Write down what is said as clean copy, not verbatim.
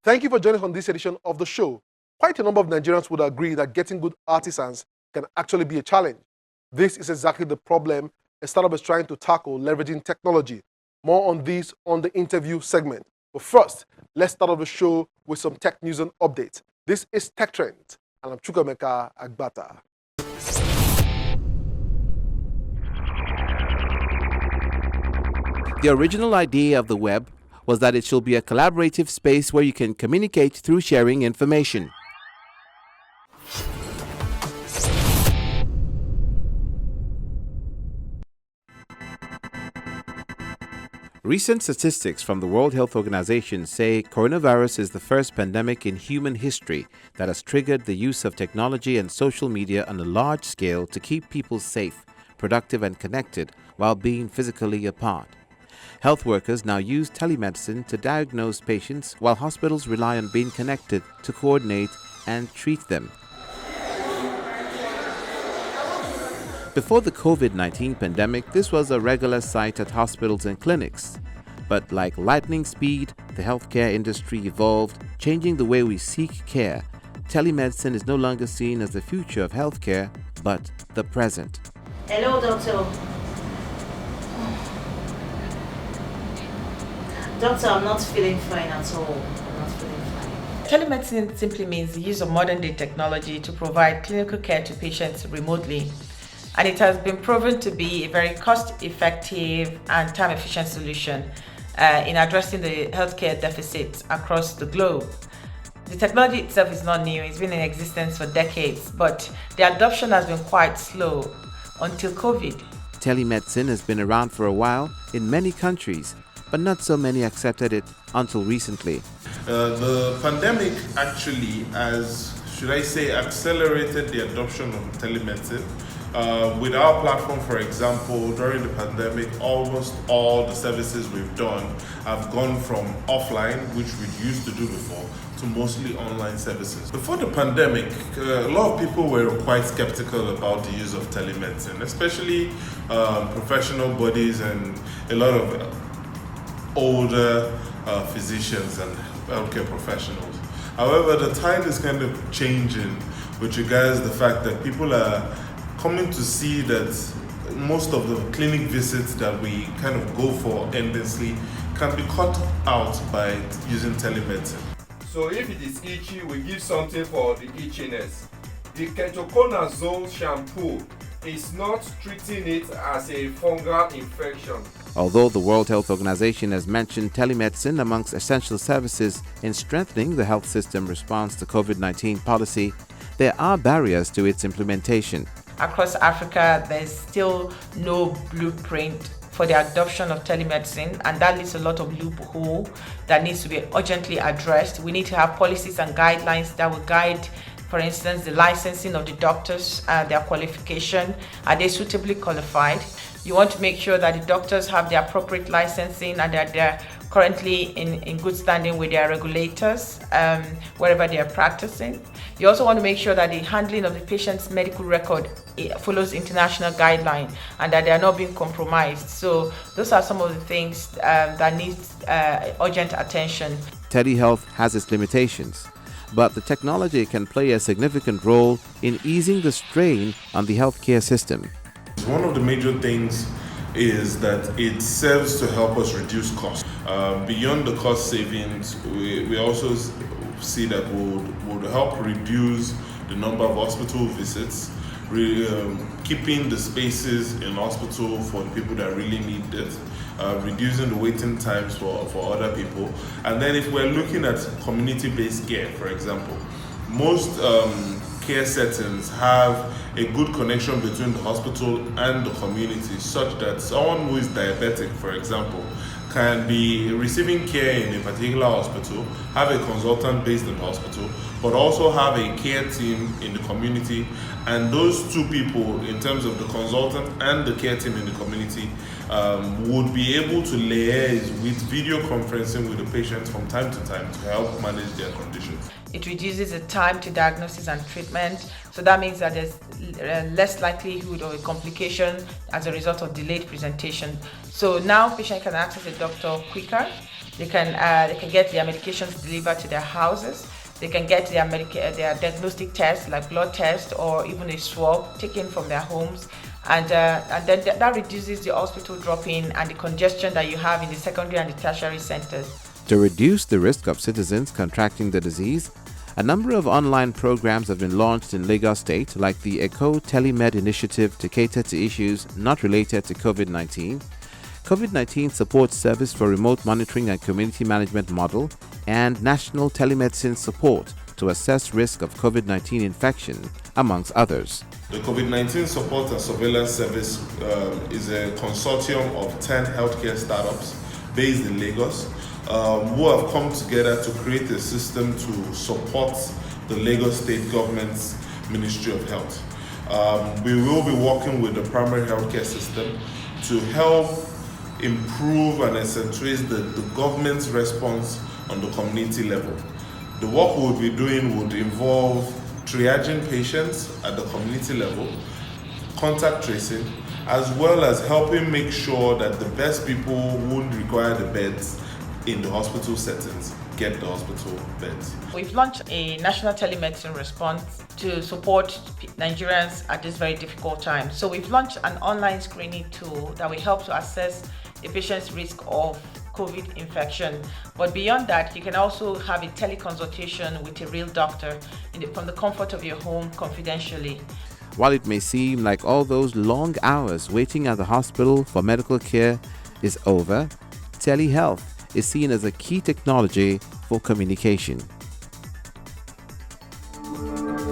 Thank you for joining us on this edition of the show. Quite a number of Nigerians would agree that getting good artisans can actually be a challenge. This is exactly the problem a startup is trying to tackle, leveraging technology. More on this on the interview segment. But first, let's start off the show with some tech news and updates. This is Tech Trends, and I'm Chukwemeka Agbata. The original idea of the web was that it should be a collaborative space where you can communicate through sharing information. Recent statistics from the World Health Organization say coronavirus is the first pandemic in human history that has triggered the use of technology and social media on a large scale to keep people safe, productive and connected while being physically apart. Health workers now use telemedicine to diagnose patients while hospitals rely on being connected to coordinate and treat them. Before the COVID-19 pandemic, this was a regular sight at hospitals and clinics. But like lightning speed, the healthcare industry evolved, changing the way we seek care. Telemedicine is no longer seen as the future of healthcare, but the present. Hello, doctor. Doctor, I'm not feeling fine at all. I'm not feeling fine. Telemedicine simply means the use of modern-day technology to provide clinical care to patients remotely. And it has been proven to be a very cost-effective and time-efficient solution in addressing the healthcare deficit across the globe. The technology itself is not new, it's been in existence for decades, but the adoption has been quite slow until COVID. Telemedicine has been around for a while in many countries, but not so many accepted it until recently. The pandemic actually has, should I say, accelerated the adoption of telemedicine. With our platform, for example, during the pandemic, almost all the services we've done have gone from offline, which we used to do before, to mostly online services. Before the pandemic, a lot of people were quite skeptical about the use of telemedicine, especially professional bodies and a lot of older physicians and healthcare professionals. However, the tide is kind of changing with regards to the fact that people are coming to see that most of the clinic visits that we kind of go for endlessly can be cut out by using telemedicine. So if it is itchy, we give something for the itchiness. The ketoconazole shampoo is not treating it as a fungal infection. Although the World Health Organization has mentioned telemedicine amongst essential services in strengthening the health system response to COVID-19 policy, there are barriers to its implementation. Across Africa, there's still no blueprint for the adoption of telemedicine, and that leaves a lot of loophole that needs to be urgently addressed. We need to have policies and guidelines that will guide, for instance, the licensing of the doctors, their qualification. Are they suitably qualified? You want to make sure that the doctors have the appropriate licensing and that they're currently in good standing with their regulators wherever they are practicing. You also want to make sure that the handling of the patient's medical record follows international guidelines and that they are not being compromised. So those are some of the things that need urgent attention. Telehealth has its limitations, but the technology can play a significant role in easing the strain on the healthcare system. One of the major things is that it serves to help us reduce costs. Beyond the cost savings, we also see that would help reduce the number of hospital visits, keeping the spaces in hospital for the people that really need it, reducing the waiting times for other people. And then if we're looking at community-based care, for example, most care settings have a good connection between the hospital and the community, such that someone who is diabetic, for example, can be receiving care in a particular hospital, have a consultant based in the hospital, but also have a care team in the community. And those two people, in terms of the consultant and the care team in the community, would be able to liaise with video conferencing with the patients from time to time to help manage their conditions. It reduces the time to diagnosis and treatment, so that means that there's less likelihood of a complication as a result of delayed presentation. So now patient can access a doctor quicker, They can get their medications delivered to their houses. They can get their diagnostic tests like blood test or even a swab taken from their homes, and then that reduces the hospital drop-in and the congestion that you have in the secondary and the tertiary centers. To reduce the risk of citizens contracting the disease, a number of online programs have been launched in Lagos State, like the ECO Telemed initiative to cater to issues not related to COVID-19, COVID-19 support service for remote monitoring and community management model, and national telemedicine support to assess risk of COVID-19 infection, amongst others. The COVID-19 support and surveillance service is a consortium of 10 healthcare startups based in Lagos who have come together to create a system to support the Lagos State Government's Ministry of Health. We will be working with the primary healthcare system to help improve and accentuate the government's response on the community level. The work we'll be doing would involve triaging patients at the community level, contact tracing, as well as helping make sure that the best people who require the beds in the hospital settings get the hospital beds. We've launched a national telemedicine response to support Nigerians at this very difficult time. So we've launched an online screening tool that will help to assess a patient's risk of COVID infection. But beyond that, you can also have a teleconsultation with a real doctor from the comfort of your home confidentially. While it may seem like all those long hours waiting at the hospital for medical care is over, telehealth is seen as a key technology for communication.